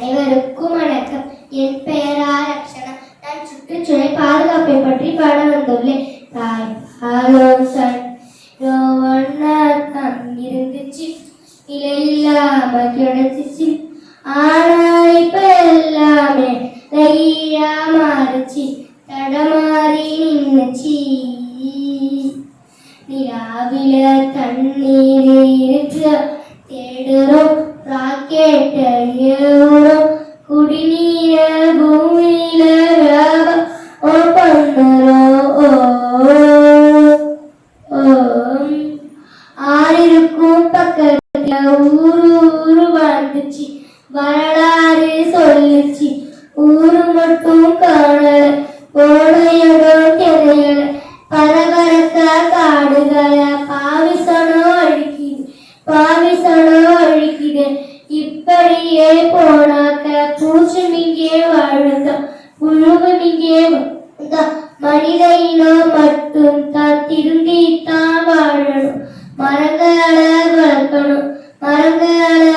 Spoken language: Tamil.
அனைவருக்கும் வணக்கம். என் பெயர் ரக்ஷனா. நான் சுற்றுச்சூழல் பாதுகாப்பை பற்றி பாட வந்துள்ளேன். இருந்துச்சு இல்லாம கிடைச்சிச்சு, ஆனா இப்ப எல்லாமே கையா மாறிச்சு, தடமாறி நின்னுச்சு. நிலாவில தண்ணீர் இருக்கு தேடுறோம், ராக்கெட் ஏறுறோம், குடிநீர பூமியில பண்ணுறோம். ஆறிருக்கும் பக்கத்துல ஊரு வாழ்ந்துச்சு, வரலாறு சொல்லுச்சு, ஊரு மட்டும் காணல, போனையிடம் தெரியல, பரபரக்க காடுகள பாவிசனம் அழிக்குது. இப்படியே போனாக்க பூச்சும் இங்கே வாழுங்க, புழுவும் இங்கே வாழ்ந்தா மனித இனம் மட்டும் தான் திருந்தித்தான் வாழணும். மரங்களை வளர்க்கணும், மரங்களை